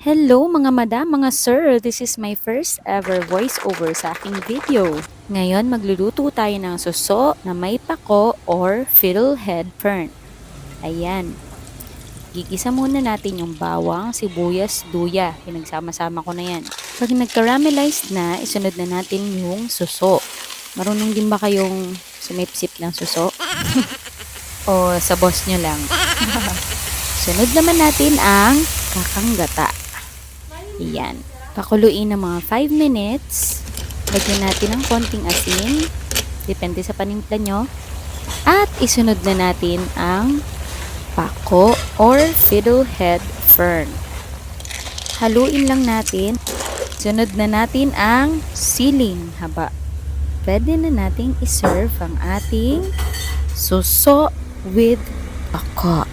Hello mga madam, mga sir! This is my first ever voiceover sa aking video. Ngayon magluluto tayo ng suso na may pako or fiddlehead fern. Ayan. Gigisa muna natin yung bawang, sibuyas, luya. Pinagsama-sama ko na yan. Pag nag-caramelize na, isunod na natin yung suso. Marunong din ba kayong sumipsip ng suso? O sa boss nyo lang? Sunod naman natin ang kakanggata. Ayan. Pakuluin ng mga 5 minutes. Lagyan natin ng konting asin. Depende sa panimpla nyo. At isunod na natin ang pako or fiddlehead fern. Haluin lang natin. Sunod na natin ang siling haba. Pwede na nating iserve ang ating suso with pako.